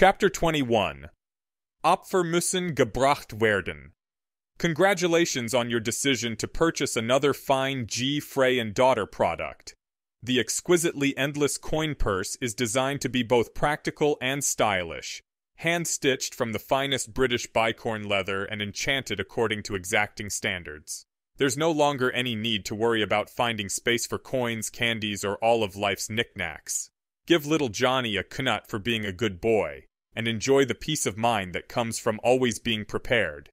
Chapter 21. Opfer Müssen, Gebracht, Werden. Congratulations on your decision to purchase another fine G. Frey & Daughter product. The exquisitely endless coin purse is designed to be both practical and stylish, hand-stitched from the finest British bicorn leather and enchanted according to exacting standards. There's no longer any need to worry about finding space for coins, candies, or all of life's knickknacks. Give little Johnny a knut for being a good boy, and enjoy the peace of mind that comes from always being prepared.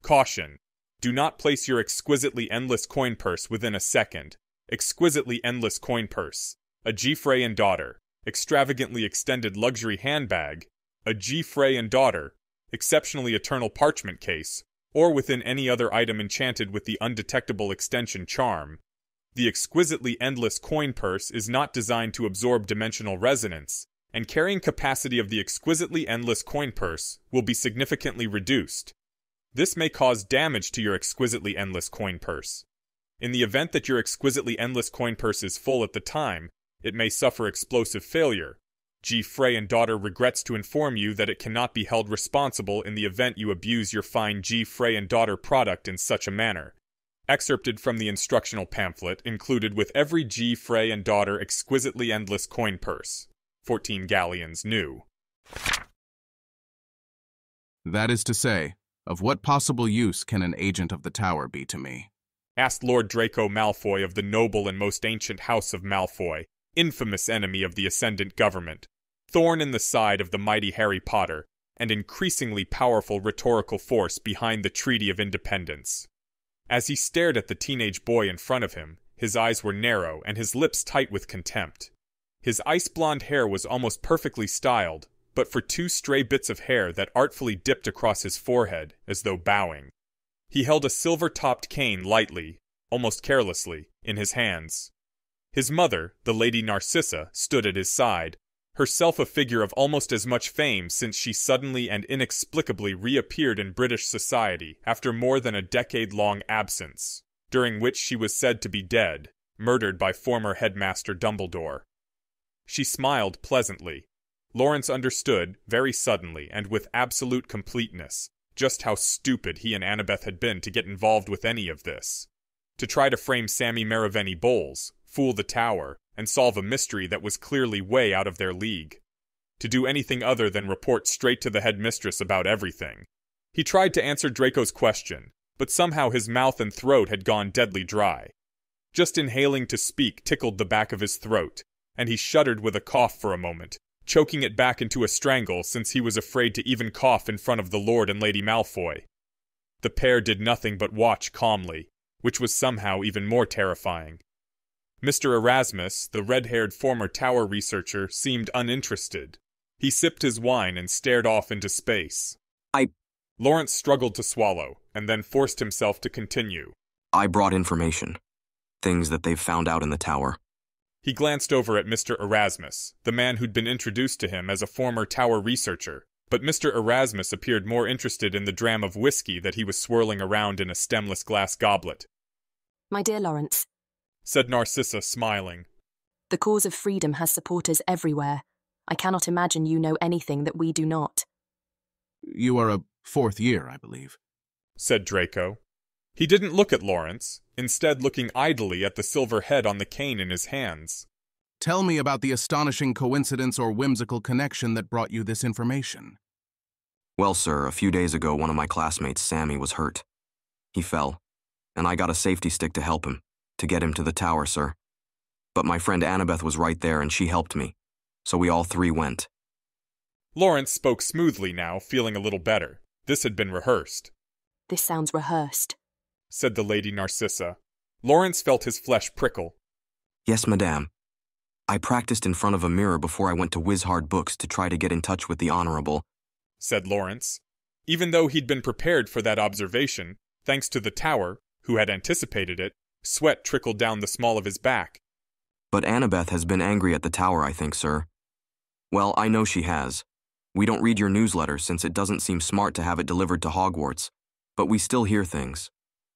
Caution: do not place your exquisitely endless coin purse within a second. Exquisitely endless coin purse, a G. Frey & Daughter, extravagantly extended luxury handbag, a G. Frey & Daughter, exceptionally eternal parchment case, or within any other item enchanted with the undetectable extension charm. The exquisitely endless coin purse is not designed to absorb dimensional resonance, and carrying capacity of the exquisitely endless coin purse will be significantly reduced. This may cause damage to your exquisitely endless coin purse. In the event that your exquisitely endless coin purse is full at the time, it may suffer explosive failure. G. Frey & Daughter regrets to inform you that it cannot be held responsible in the event you abuse your fine G. Frey & Daughter product in such a manner. Excerpted from the instructional pamphlet included with every G. Frey & Daughter exquisitely endless coin purse. 14 galleons new. That is to say, of what possible use can an agent of the Tower be to me? Asked Lord Draco Malfoy of the noble and most ancient house of Malfoy, infamous enemy of the Ascendant government, thorn in the side of the mighty Harry Potter, and increasingly powerful rhetorical force behind the Treaty of Independence. As he stared at the teenage boy in front of him, his eyes were narrow and his lips tight with contempt. His ice-blonde hair was almost perfectly styled, but for two stray bits of hair that artfully dipped across his forehead, as though bowing. He held a silver-topped cane lightly, almost carelessly, in his hands. His mother, the Lady Narcissa, stood at his side, herself a figure of almost as much fame since she suddenly and inexplicably reappeared in British society after more than a decade-long absence, during which she was said to be dead, murdered by former headmaster Dumbledore. She smiled pleasantly. Lawrence understood, very suddenly and with absolute completeness, just how stupid he and Annabeth had been to get involved with any of this. To try to frame Sammy Maraveni Bowles, fool the Tower, and solve a mystery that was clearly way out of their league. To do anything other than report straight to the headmistress about everything. He tried to answer Draco's question, but somehow his mouth and throat had gone deadly dry. Just inhaling to speak tickled the back of his throat, and he shuddered with a cough for a moment, choking it back into a strangle since he was afraid to even cough in front of the Lord and Lady Malfoy. The pair did nothing but watch calmly, which was somehow even more terrifying. Mr. Erasmus, the red-haired former Tower researcher, seemed uninterested. He sipped his wine and stared off into space. Lawrence struggled to swallow, and then forced himself to continue. I brought information. Things that they've found out in the Tower. He glanced over at Mr. Erasmus, the man who'd been introduced to him as a former Tower researcher, but Mr. Erasmus appeared more interested in the dram of whiskey that he was swirling around in a stemless glass goblet. My dear Lawrence, said Narcissa, smiling. The cause of freedom has supporters everywhere. I cannot imagine you know anything that we do not. You are a fourth year, I believe, said Draco. He didn't look at Lawrence, instead looking idly at the silver head on the cane in his hands. Tell me about the astonishing coincidence or whimsical connection that brought you this information. Well, sir, a few days ago one of my classmates, Sammy, was hurt. He fell, and I got a safety stick to help him, to get him to the Tower, sir. But my friend Annabeth was right there and she helped me, so we all three went. Lawrence spoke smoothly now, feeling a little better. This had been rehearsed. This sounds rehearsed, said the Lady Narcissa. Lawrence felt his flesh prickle. Yes, madame. I practiced in front of a mirror before I went to Wizhard Books to try to get in touch with the Honorable, said Lawrence. Even though he'd been prepared for that observation, thanks to the Tower, who had anticipated it, sweat trickled down the small of his back. But Annabeth has been angry at the Tower, I think, sir. Well, I know she has. We don't read your newsletter since it doesn't seem smart to have it delivered to Hogwarts, but we still hear things.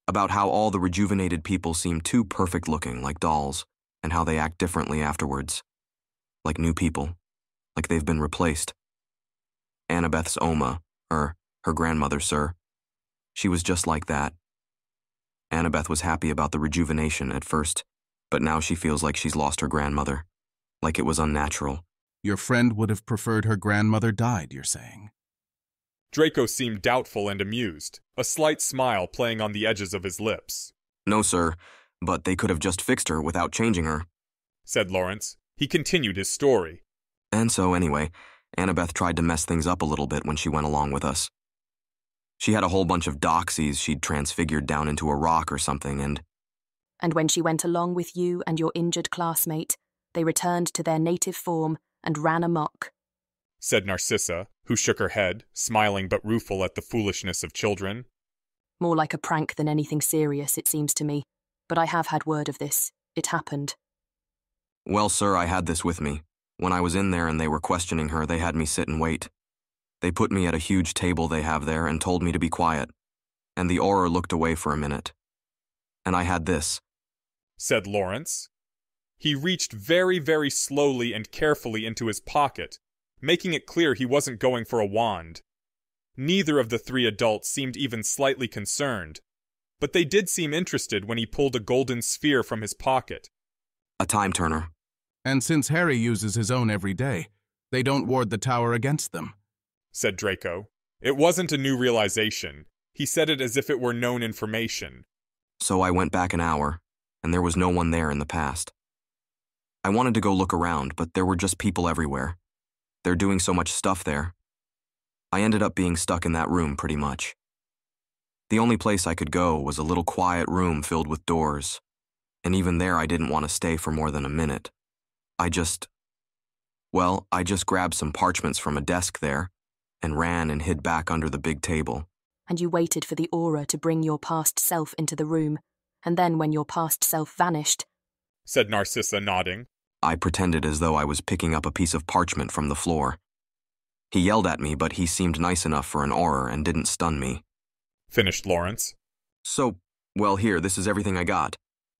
About how all the rejuvenated people seem too perfect-looking, like dolls, and how they act differently afterwards. Like new people. Like they've been replaced. Annabeth's her grandmother, sir. She was just like that. Annabeth was happy about the rejuvenation at first, but now she feels like she's lost her grandmother, like it was unnatural. Your friend would have preferred her grandmother died, you're saying? Draco seemed doubtful and amused, a slight smile playing on the edges of his lips. No, sir, but they could have just fixed her without changing her, said Lawrence. He continued his story. And so, anyway, Annabeth tried to mess things up a little bit when she went along with us. She had a whole bunch of doxies she'd transfigured down into a rock or something, And when she went along with you and your injured classmate, they returned to their native form and ran amok, said Narcissa, who shook her head, smiling but rueful at the foolishness of children. More like a prank than anything serious, it seems to me. But I have had word of this. It happened. Well, sir, I had this with me. When I was in there and they were questioning her, they had me sit and wait. They put me at a huge table they have there and told me to be quiet. And the auror looked away for a minute. And I had this, said Lawrence. He reached very, very slowly and carefully into his pocket, making it clear he wasn't going for a wand. Neither of the three adults seemed even slightly concerned, but they did seem interested when he pulled a golden sphere from his pocket. a time turner. And since Harry uses his own every day, they don't ward the tower against them, said Draco. It wasn't a new realization. He said it as if it were known information. So I went back an hour, and there was no one there in the past. I wanted to go look around, but there were just people everywhere. They're doing so much stuff there. I ended up being stuck in that room pretty much. The only place I could go was a little quiet room filled with doors, and even there I didn't want to stay for more than a minute. I just grabbed some parchments from a desk there and ran and hid back under the big table. And you waited for the aura to bring your past self into the room, and then when your past self vanished, said Narcissa, nodding. I pretended as though I was picking up a piece of parchment from the floor. He yelled at me, but he seemed nice enough for an auror and didn't stun me. Finished Lawrence. So, well, here, this is everything I got.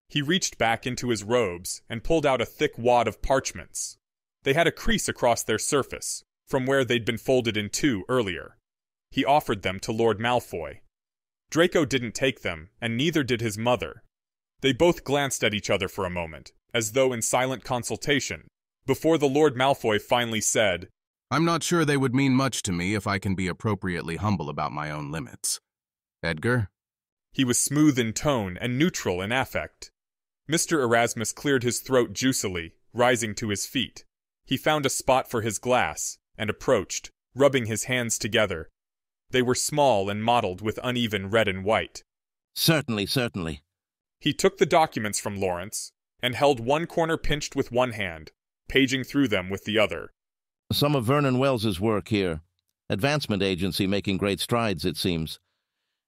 He reached back into his robes and pulled out a thick wad of parchments. They had a crease across their surface, from where they'd been folded in two earlier. He offered them to Lord Malfoy. Draco didn't take them, and neither did his mother. They both glanced at each other for a moment, as though in silent consultation, before the Lord Malfoy finally said, I'm not sure they would mean much to me if I can be appropriately humble about my own limits. Edgar? He was smooth in tone and neutral in affect. Mr. Erasmus cleared his throat juicily, rising to his feet. He found a spot for his glass, and approached, rubbing his hands together. They were small and mottled with uneven red and white. Certainly, certainly. He took the documents from Lawrence, and held one corner pinched with one hand, paging through them with the other. Some of Vernon Wells's work here. Advancement Agency making great strides, it seems.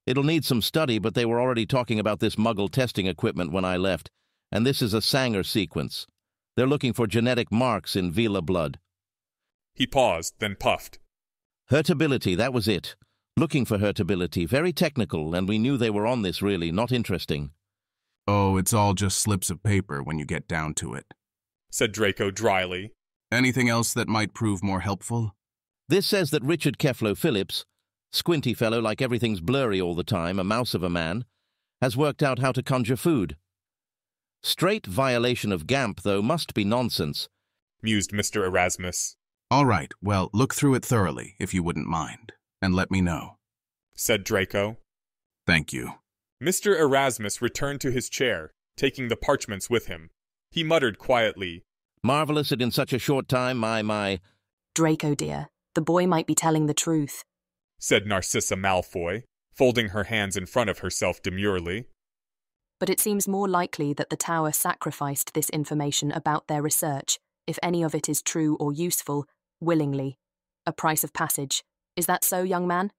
It'll need some study, but they were already talking about this Muggle testing equipment when I left, and this is a Sanger sequence. They're looking for genetic marks in Vila blood. He paused, then puffed. Hurtability, that was it. Looking for hurtability, very technical, and we knew they were on this really, not interesting. Oh, it's all just slips of paper when you get down to it, said Draco dryly. Anything else that might prove more helpful? This says that Richard Keflo Phillips, squinty fellow like everything's blurry all the time, a mouse of a man, has worked out how to conjure food. Straight violation of GAMP, though, must be nonsense, mused Mr. Erasmus. All right, well, look through it thoroughly, if you wouldn't mind, and let me know, said Draco. Thank you. Mr. Erasmus returned to his chair, taking the parchments with him. He muttered quietly, Marvelous it in such a short time, my. Draco dear, the boy might be telling the truth, said Narcissa Malfoy, folding her hands in front of herself demurely. But it seems more likely that the tower sacrificed this information about their research, if any of it is true or useful, willingly. A price of passage. Is that so, young man?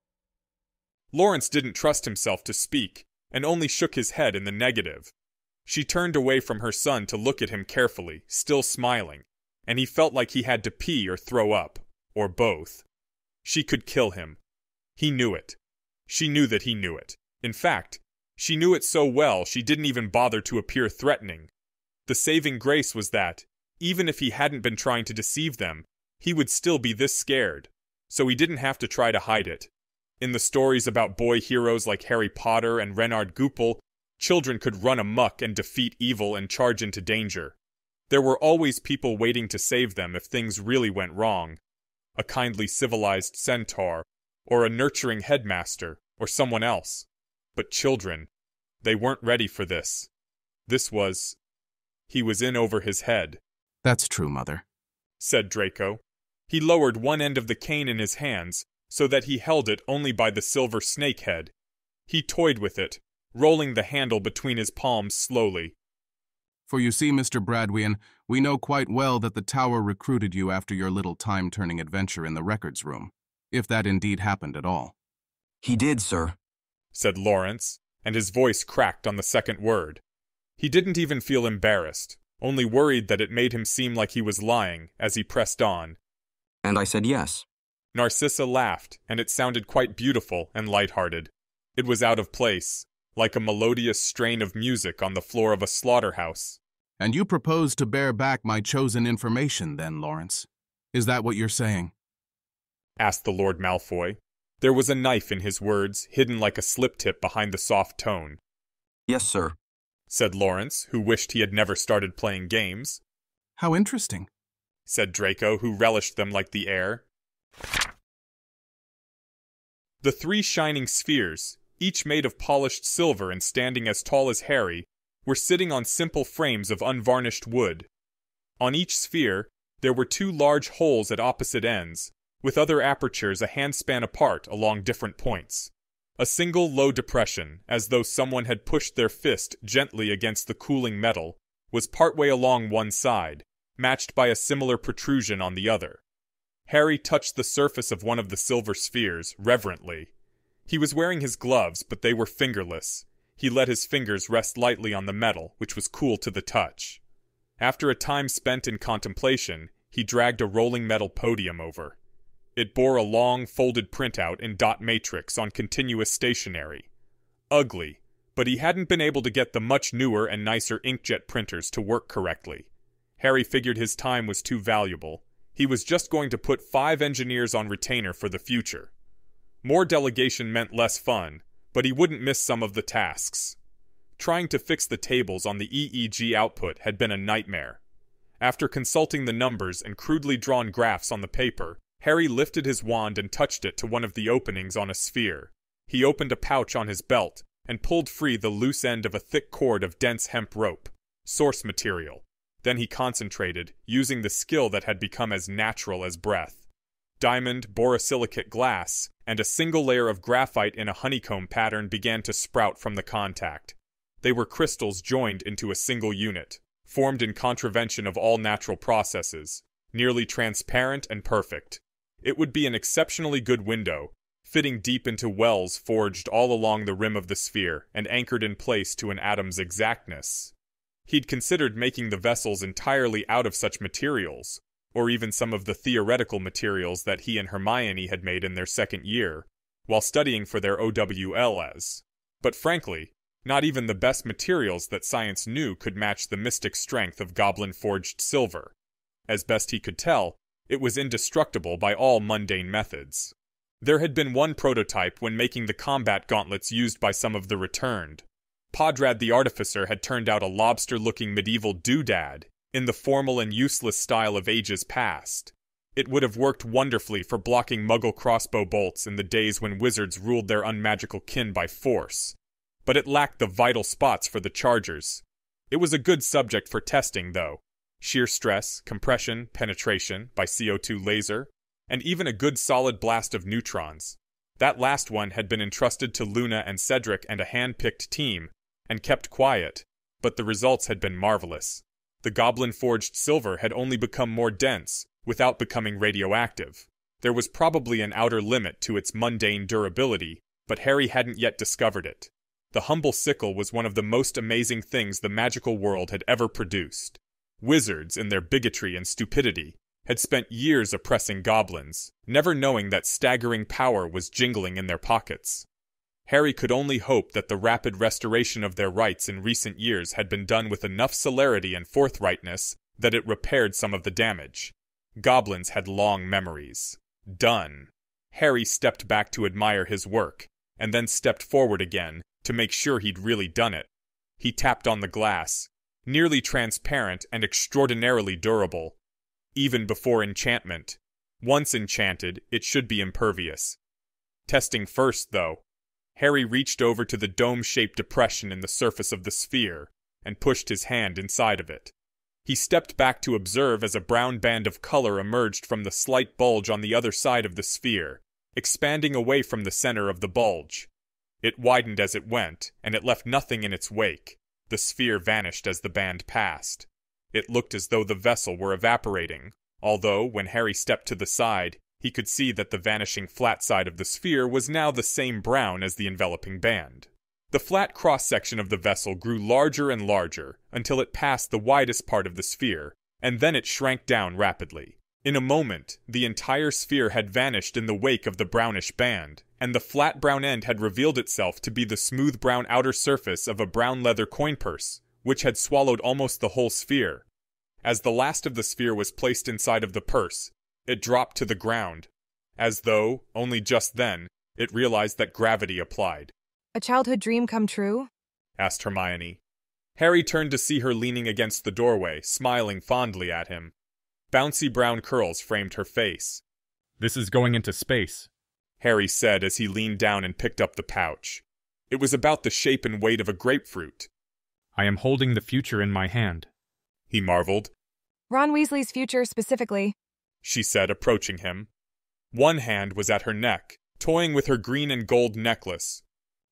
Lawrence didn't trust himself to speak, and only shook his head in the negative. She turned away from her son to look at him carefully, still smiling, and he felt like he had to pee or throw up, or both. She could kill him. He knew it. She knew that he knew it. In fact, she knew it so well she didn't even bother to appear threatening. The saving grace was that, even if he hadn't been trying to deceive them, he would still be this scared. so he didn't have to try to hide it. In the stories about boy heroes like Harry Potter and Renard Goupil, children could run amok and defeat evil and charge into danger. There were always people waiting to save them if things really went wrong. A kindly civilized centaur, or a nurturing headmaster, or someone else. But children, they weren't ready for this. He was in over his head. That's true, Mother, said Draco. He lowered one end of the cane in his hands, so that he held it only by the silver snake head. He toyed with it, rolling the handle between his palms slowly. For you see, Mr. Bradwian, we know quite well that the tower recruited you after your little time-turning adventure in the records room, if that indeed happened at all. He did, sir, said Lawrence, and his voice cracked on the second word. He didn't even feel embarrassed, only worried that it made him seem like he was lying as he pressed on. And I said yes. Narcissa laughed, and it sounded quite beautiful and light-hearted. It was out of place, like a melodious strain of music on the floor of a slaughterhouse. And you propose to bear back my chosen information, then, Lawrence? Is that what you're saying? Asked the Lord Malfoy. There was a knife in his words, hidden like a slip-tip behind the soft tone. Yes, sir, said Lawrence, who wished he had never started playing games. How interesting, said Draco, who relished them like the air. The 3 shining spheres, each made of polished silver and standing as tall as Harry, were sitting on simple frames of unvarnished wood. On each sphere, there were 2 large holes at opposite ends, with other apertures a handspan apart along different points. A single low depression, as though someone had pushed their fist gently against the cooling metal, was partway along one side, matched by a similar protrusion on the other. Harry touched the surface of one of the silver spheres, reverently. He was wearing his gloves, but they were fingerless. He let his fingers rest lightly on the metal, which was cool to the touch. After a time spent in contemplation, he dragged a rolling metal podium over. It bore a long, folded printout in dot matrix on continuous stationery. Ugly, but he hadn't been able to get the much newer and nicer inkjet printers to work correctly. Harry figured his time was too valuable. He was just going to put 5 engineers on retainer for the future. More delegation meant less fun, but he wouldn't miss some of the tasks. Trying to fix the tables on the EEG output had been a nightmare. After consulting the numbers and crudely drawn graphs on the paper, Harry lifted his wand and touched it to one of the openings on a sphere. He opened a pouch on his belt and pulled free the loose end of a thick cord of dense hemp rope, source material. Then he concentrated, using the skill that had become as natural as breath. Diamond, borosilicate glass, and a single layer of graphite in a honeycomb pattern began to sprout from the contact. They were crystals joined into a single unit, formed in contravention of all natural processes, nearly transparent and perfect. It would be an exceptionally good window, fitting deep into wells forged all along the rim of the sphere and anchored in place to an atom's exactness. He'd considered making the vessels entirely out of such materials, or even some of the theoretical materials that he and Hermione had made in their second year, while studying for their OWLs. But frankly, not even the best materials that science knew could match the mystic strength of goblin-forged silver. As best he could tell, it was indestructible by all mundane methods. There had been one prototype when making the combat gauntlets used by some of the returned. Podrad the Artificer had turned out a lobster-looking medieval doodad, in the formal and useless style of ages past. It would have worked wonderfully for blocking Muggle crossbow bolts in the days when wizards ruled their unmagical kin by force. But it lacked the vital spots for the chargers. It was a good subject for testing, though. Shear stress, compression, penetration by CO2 laser, and even a good solid blast of neutrons. That last one had been entrusted to Luna and Cedric and a hand-picked team, and kept quiet, but the results had been marvelous. The goblin-forged silver had only become more dense, without becoming radioactive. There was probably an outer limit to its mundane durability, but Harry hadn't yet discovered it. The humble sickle was one of the most amazing things the magical world had ever produced. Wizards, in their bigotry and stupidity, had spent years oppressing goblins, never knowing that staggering power was jingling in their pockets. Harry could only hope that the rapid restoration of their rights in recent years had been done with enough celerity and forthrightness that it repaired some of the damage. Goblins had long memories. Done. Harry stepped back to admire his work, and then stepped forward again to make sure he'd really done it. He tapped on the glass, nearly transparent and extraordinarily durable. Even before enchantment. Once enchanted, it should be impervious. Testing first, though. Harry reached over to the dome-shaped depression in the surface of the sphere and pushed his hand inside of it. He stepped back to observe as a brown band of color emerged from the slight bulge on the other side of the sphere, expanding away from the center of the bulge. It widened as it went, and it left nothing in its wake. The sphere vanished as the band passed. It looked as though the vessel were evaporating, although, when Harry stepped to the side, he could see that the vanishing flat side of the sphere was now the same brown as the enveloping band. The flat cross-section of the vessel grew larger and larger until it passed the widest part of the sphere, and then it shrank down rapidly. In a moment, the entire sphere had vanished in the wake of the brownish band, and the flat brown end had revealed itself to be the smooth brown outer surface of a brown leather coin purse, which had swallowed almost the whole sphere. As the last of the sphere was placed inside of the purse, it dropped to the ground, as though, only just then, it realized that gravity applied. A childhood dream come true? Asked Hermione. Harry turned to see her leaning against the doorway, smiling fondly at him. Bouncy brown curls framed her face. This is going into space, Harry said as he leaned down and picked up the pouch. It was about the shape and weight of a grapefruit. I am holding the future in my hand, he marveled. Ron Weasley's future specifically, she said, approaching him. One hand was at her neck, toying with her green and gold necklace.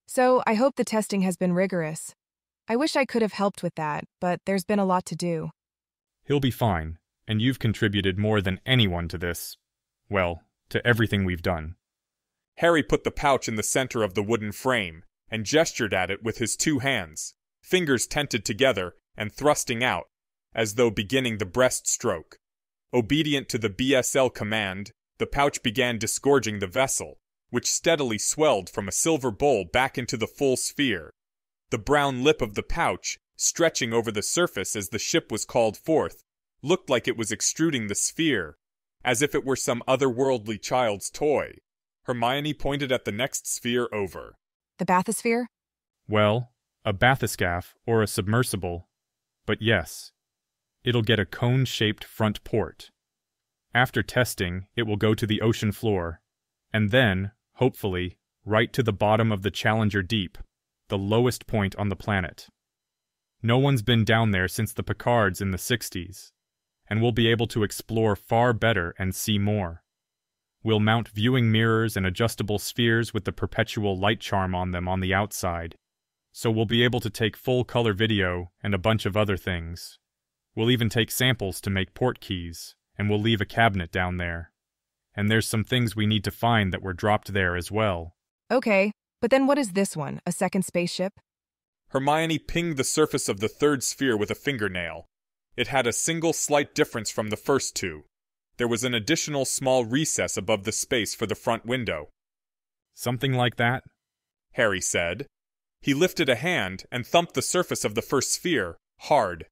So I hope the testing has been rigorous. I wish I could have helped with that, but there's been a lot to do. He'll be fine, and you've contributed more than anyone to this. Well, to everything we've done. Harry put the pouch in the center of the wooden frame and gestured at it with his two hands, fingers tented together and thrusting out, as though beginning the breaststroke. Obedient to the BSL command, the pouch began disgorging the vessel, which steadily swelled from a silver bowl back into the full sphere. The brown lip of the pouch, stretching over the surface as the ship was called forth, looked like it was extruding the sphere, as if it were some otherworldly child's toy. Hermione pointed at the next sphere over. The bathysphere? Well, a bathyscaphe or a submersible. But yes, it'll get a cone-shaped front port. After testing, it will go to the ocean floor, and then, hopefully, right to the bottom of the Challenger Deep, the lowest point on the planet. No one's been down there since the Picards in the 60s, and we'll be able to explore far better and see more. We'll mount viewing mirrors and adjustable spheres with the perpetual light charm on them on the outside, so we'll be able to take full-color video and a bunch of other things. We'll even take samples to make port keys, and we'll leave a cabinet down there. And there's some things we need to find that were dropped there as well. Okay, but then what is this one, a second spaceship? Hermione pinged the surface of the third sphere with a fingernail. It had a single slight difference from the first two. There was an additional small recess above the space for the front window. Something like that? Harry said. He lifted a hand and thumped the surface of the first sphere, hard.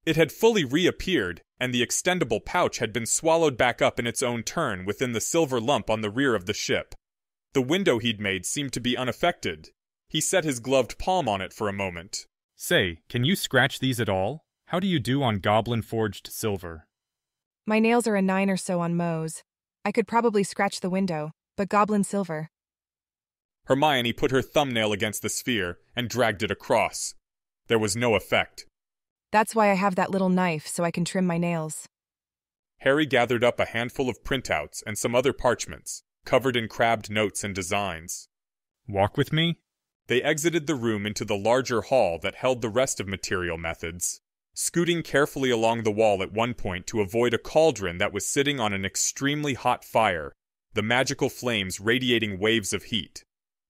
It had fully reappeared, and the extendable pouch had been swallowed back up in its own turn within the silver lump on the rear of the ship. The window he'd made seemed to be unaffected. He set his gloved palm on it for a moment. Say, can you scratch these at all? How do you do on goblin-forged silver? My nails are a 9 or so on Moe's. I could probably scratch the window, but goblin silver. Hermione put her thumbnail against the sphere and dragged it across. There was no effect. That's why I have that little knife, so I can trim my nails. Harry gathered up a handful of printouts and some other parchments, covered in crabbed notes and designs. Walk with me? They exited the room into the larger hall that held the rest of material methods, scooting carefully along the wall at one point to avoid a cauldron that was sitting on an extremely hot fire, the magical flames radiating waves of heat.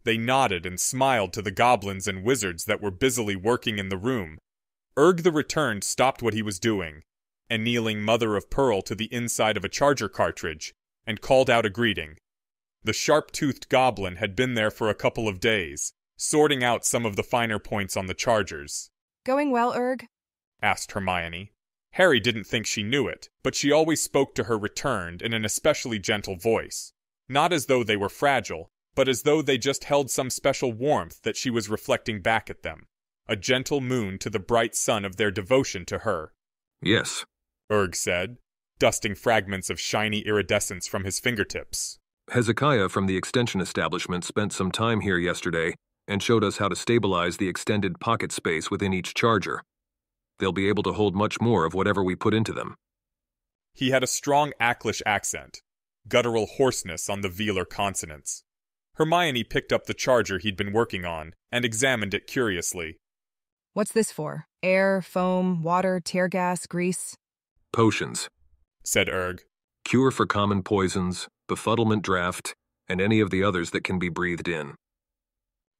They nodded and smiled to the goblins and wizards that were busily working in the room. Urg the Returned stopped what he was doing, and kneeling mother of pearl to the inside of a charger cartridge, and called out a greeting. The sharp-toothed goblin had been there for a couple of days, sorting out some of the finer points on the chargers. Going well, Urg? Asked Hermione. Harry didn't think she knew it, but she always spoke to her Returned in an especially gentle voice. not as though they were fragile, but as though they just held some special warmth that she was reflecting back at them, a gentle moon to the bright sun of their devotion to her. Yes, Erg said, dusting fragments of shiny iridescence from his fingertips. Hezekiah from the extension establishment spent some time here yesterday and showed us how to stabilize the extended pocket space within each charger. They'll be able to hold much more of whatever we put into them. He had a strong Acklish accent, guttural hoarseness on the velar consonants. Hermione picked up the charger he'd been working on and examined it curiously. What's this for? Air, foam, water, tear gas, grease? Potions, said Erg. Cure for common poisons, befuddlement draft, and any of the others that can be breathed in.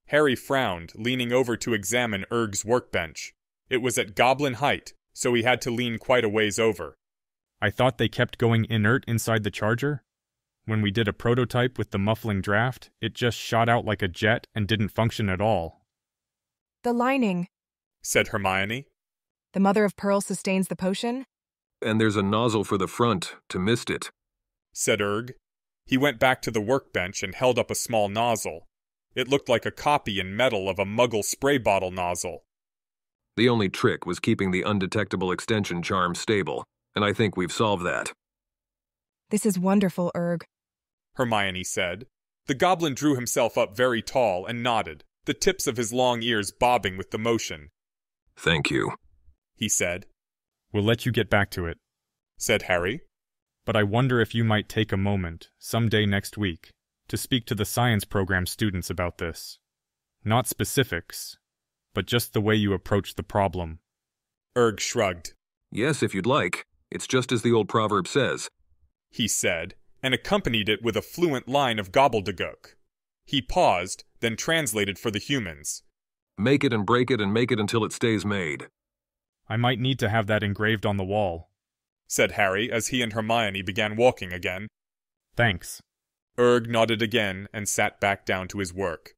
Harry frowned, leaning over to examine Erg's workbench. It was at goblin height, so he had to lean quite a ways over. I thought they kept going inert inside the charger. When we did a prototype with the muffling draft, it just shot out like a jet and didn't function at all. The lining, said Hermione. the mother of pearl sustains the potion? And there's a nozzle for the front to mist it, said Erg. He went back to the workbench and held up a small nozzle. It looked like a copy in metal of a Muggle spray bottle nozzle. The only trick was keeping the undetectable extension charm stable, and I think we've solved that. This is wonderful, Erg, Hermione said. The goblin drew himself up very tall and nodded, the tips of his long ears bobbing with the motion. Thank you, he said. We'll let you get back to it, said Harry. but I wonder if you might take a moment, someday next week, to speak to the science program students about this. Not specifics, but just the way you approach the problem. Erg shrugged. Yes, if you'd like. It's just as the old proverb says, he said, and accompanied it with a fluent line of gobbledygook. He paused, then translated for the humans. Make it and break it and make it until it stays made. I might need to have that engraved on the wall, said Harry as he and Hermione began walking again. Thanks. Erg nodded again and sat back down to his work.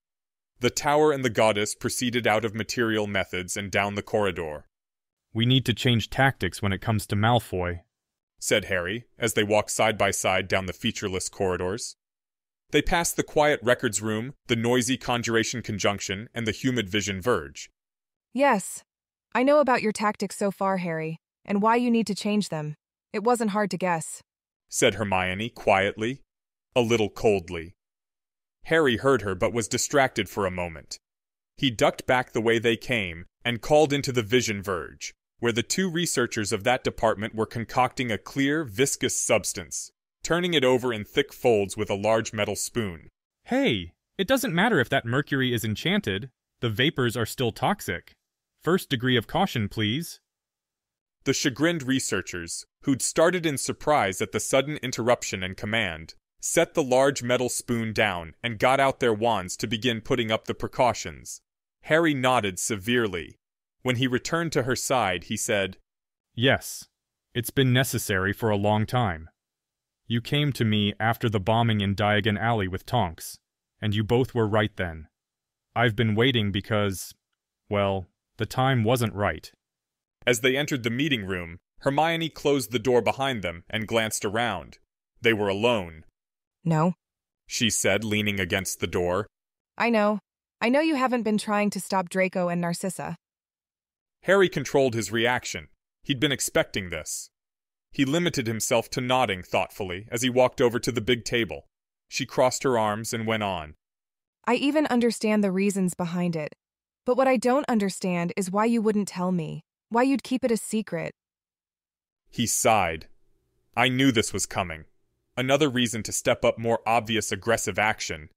The tower and the goddess proceeded out of material methods and down the corridor. We need to change tactics when it comes to Malfoy, said Harry, as they walked side by side down the featureless corridors. They passed the quiet records room, the noisy conjuration conjunction, and the humid vision verge. Yes, I know about your tactics so far, Harry, and why you need to change them. It wasn't hard to guess, said Hermione quietly, a little coldly. Harry heard her but was distracted for a moment. He ducked back the way they came and called into the vision verge, where the two researchers of that department were concocting a clear, viscous substance, turning it over in thick folds with a large metal spoon. Hey, it doesn't matter if that mercury is enchanted. The vapors are still toxic. First degree of caution, please. The chagrined researchers, who'd started in surprise at the sudden interruption and command, set the large metal spoon down and got out their wands to begin putting up the precautions. Harry nodded severely. When he returned to her side, he said, Yes, it's been necessary for a long time. You came to me after the bombing in Diagon Alley with Tonks, and you both were right then. I've been waiting because, well, the time wasn't right. As they entered the meeting room, Hermione closed the door behind them and glanced around. They were alone. No, she said, leaning against the door. I know. I know you haven't been trying to stop Draco and Narcissa. Harry controlled his reaction. He'd been expecting this. He limited himself to nodding thoughtfully as he walked over to the big table. She crossed her arms and went on. I even understand the reasons behind it. But what I don't understand is why you wouldn't tell me. Why you'd keep it a secret. He sighed. I knew this was coming. Another reason to step up more obvious aggressive action.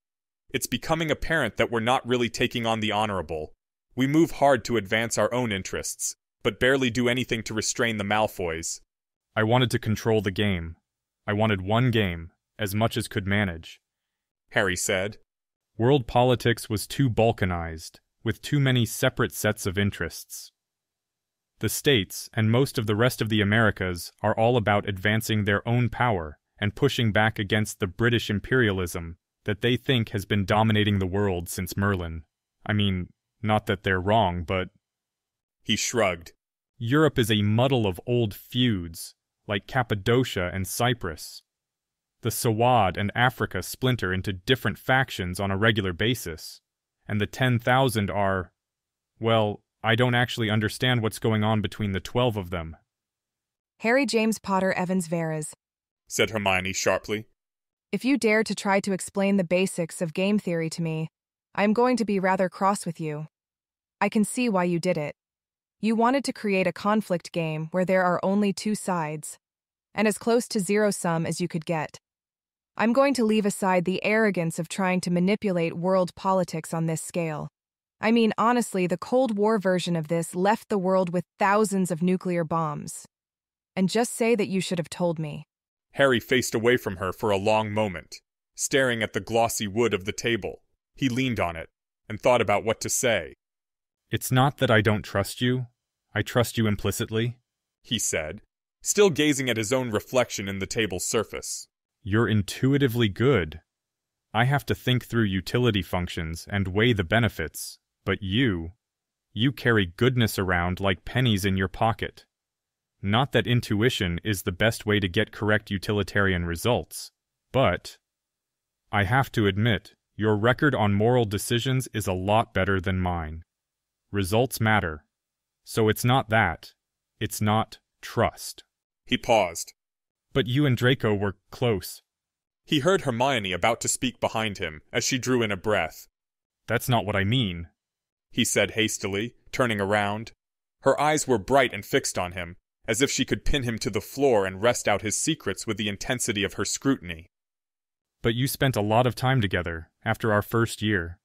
It's becoming apparent that we're not really taking on the honorable. We move hard to advance our own interests, but barely do anything to restrain the Malfoys. I wanted to control the game. I wanted one game, as much as could manage, Harry said. World politics was too balkanized, with too many separate sets of interests. The states, and most of the rest of the Americas, are all about advancing their own power and pushing back against the British imperialism that they think has been dominating the world since Merlin. I mean, not that they're wrong, but... He shrugged. Europe is a muddle of old feuds, like Cappadocia and Cyprus. The Sawad and Africa splinter into different factions on a regular basis, and the 10,000 are, well, I don't actually understand what's going on between the 12 of them. Harry James Potter Evans Veras, said Hermione sharply. if you dare to try to explain the basics of game theory to me, I am going to be rather cross with you. I can see why you did it. You wanted to create a conflict game where there are only two sides, and as close to zero-sum as you could get. I'm going to leave aside the arrogance of trying to manipulate world politics on this scale. I mean, honestly, the Cold War version of this left the world with thousands of nuclear bombs. And just say that you should have told me. Harry faced away from her for a long moment, staring at the glossy wood of the table. He leaned on it and thought about what to say. It's not that I don't trust you. I trust you implicitly, he said, still gazing at his own reflection in the table's surface. You're intuitively good. I have to think through utility functions and weigh the benefits, but you carry goodness around like pennies in your pocket. Not that intuition is the best way to get correct utilitarian results, but I have to admit, your record on moral decisions is a lot better than mine. Results matter. So it's not that. It's not trust. He paused. But you and Draco were close. He heard Hermione about to speak behind him as she drew in a breath. That's not what I mean, he said hastily, turning around. Her eyes were bright and fixed on him, as if she could pin him to the floor and wrest out his secrets with the intensity of her scrutiny. But you spent a lot of time together after our first year.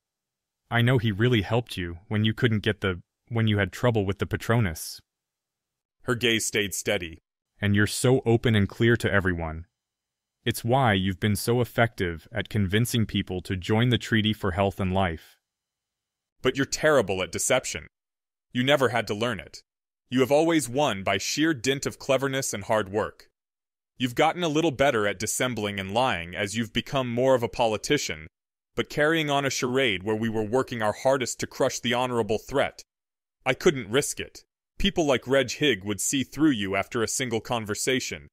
I know he really helped you when you couldn't get when you had trouble with the Patronus. Her gaze stayed steady. And you're so open and clear to everyone. It's why you've been so effective at convincing people to join the Treaty for Health and Life. But you're terrible at deception. You never had to learn it. You have always won by sheer dint of cleverness and hard work. You've gotten a little better at dissembling and lying as you've become more of a politician, but carrying on a charade where we were working our hardest to crush the honorable threat. I couldn't risk it. People like Reg Higg would see through you after a single conversation.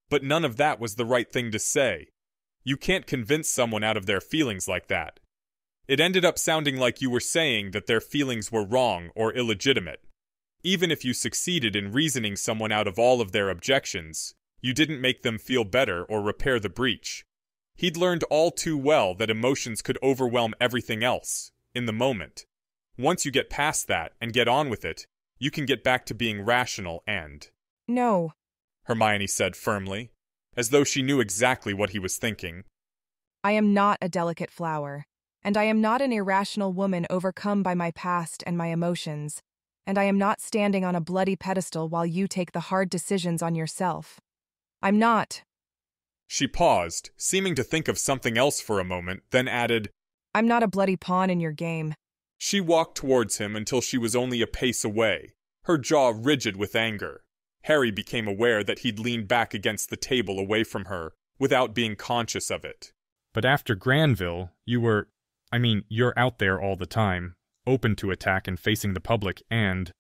But none of that was the right thing to say. You can't convince someone out of their feelings like that. It ended up sounding like you were saying that their feelings were wrong or illegitimate. Even if you succeeded in reasoning someone out of all of their objections, you didn't make them feel better or repair the breach. He'd learned all too well that emotions could overwhelm everything else, in the moment. Once you get past that and get on with it, you can get back to being rational and... No, Hermione said firmly, as though she knew exactly what he was thinking. I am not a delicate flower, and I am not an irrational woman overcome by my past and my emotions, and I am not standing on a bloody pedestal while you take the hard decisions on yourself. I'm not. She paused, seeming to think of something else for a moment, then added, I'm not a bloody pawn in your game. She walked towards him until she was only a pace away, her jaw rigid with anger. Harry became aware that he'd leaned back against the table away from her, without being conscious of it. But after Granville, you're out there all the time, open to attack and facing the public and...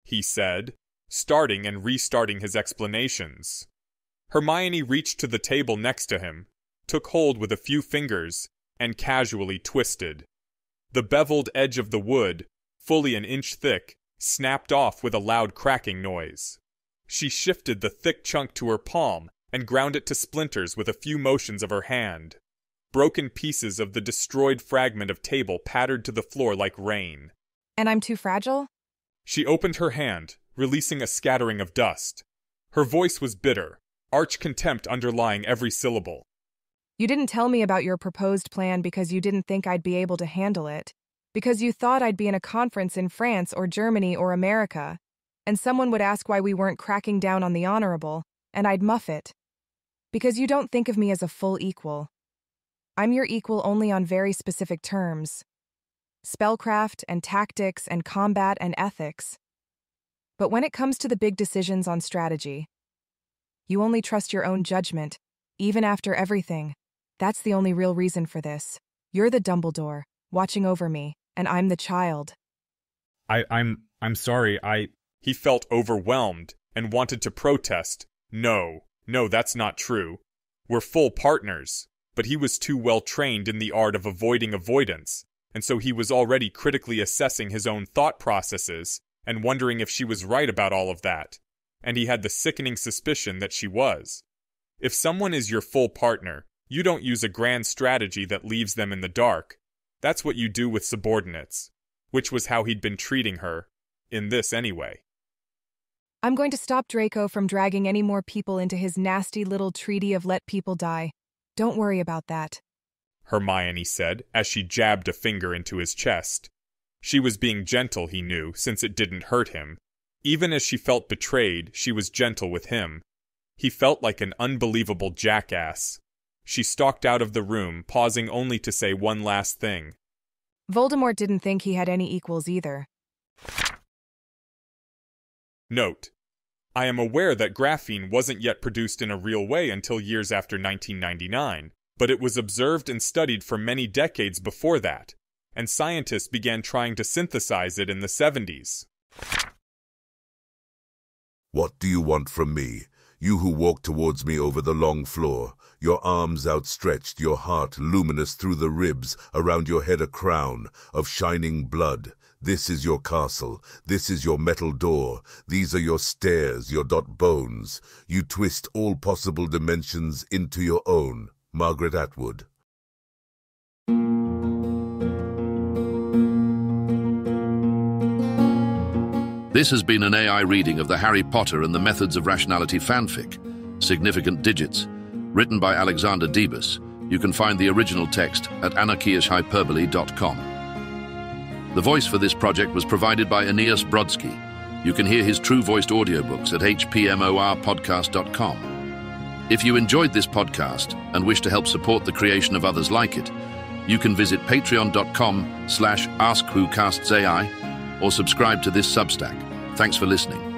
he said, starting and restarting his explanations. Hermione reached to the table next to him, took hold with a few fingers, and casually twisted. The beveled edge of the wood, fully an inch thick, snapped off with a loud cracking noise. She shifted the thick chunk to her palm and ground it to splinters with a few motions of her hand. Broken pieces of the destroyed fragment of table pattered to the floor like rain. And I'm too fragile? She opened her hand, releasing a scattering of dust. Her voice was bitter, arch contempt underlying every syllable. You didn't tell me about your proposed plan because you didn't think I'd be able to handle it, because you thought I'd be in a conference in France or Germany or America, and someone would ask why we weren't cracking down on the honorable, and I'd muff it. Because you don't think of me as a full equal. I'm your equal only on very specific terms. Spellcraft and tactics and combat and ethics. But when it comes to the big decisions on strategy, you only trust your own judgment, even after everything. That's the only real reason for this. You're the Dumbledore, watching over me, and I'm the child. I'm sorry, He felt overwhelmed and wanted to protest. No, that's not true. were full partners, but he was too well trained in the art of avoiding avoidance, and so he was already critically assessing his own thought processes and wondering if she was right about all of that, and he had the sickening suspicion that she was. If someone is your full partner, you don't use a grand strategy that leaves them in the dark. That's what you do with subordinates, which was how he'd been treating her, in this anyway. I'm going to stop Draco from dragging any more people into his nasty little treaty of let people die. Don't worry about that, Hermione said as she jabbed a finger into his chest. She was being gentle, he knew, since it didn't hurt him. Even as she felt betrayed, she was gentle with him. He felt like an unbelievable jackass. She stalked out of the room, pausing only to say one last thing. Voldemort didn't think he had any equals either. Note: I am aware that graphene wasn't yet produced in a real way until years after 1999, but it was observed and studied for many decades before that, and scientists began trying to synthesize it in the 70s. What do you want from me? You who walk towards me over the long floor, your arms outstretched, your heart luminous through the ribs, around your head a crown of shining blood. This is your castle, this is your metal door, these are your stairs, your dot bones. You twist all possible dimensions into your own. Margaret Atwood. This has been an AI reading of the Harry Potter and the Methods of Rationality fanfic, Significant Digits, written by Alexander Debus. You can find the original text at anarchiahyperbole.com. The voice for this project was provided by Aeneas Brodsky. You can hear his true-voiced audiobooks at hpmorpodcast.com. If you enjoyed this podcast and wish to help support the creation of others like it, you can visit patreon.com/AskWhoCastsAI or subscribe to this Substack. Thanks for listening.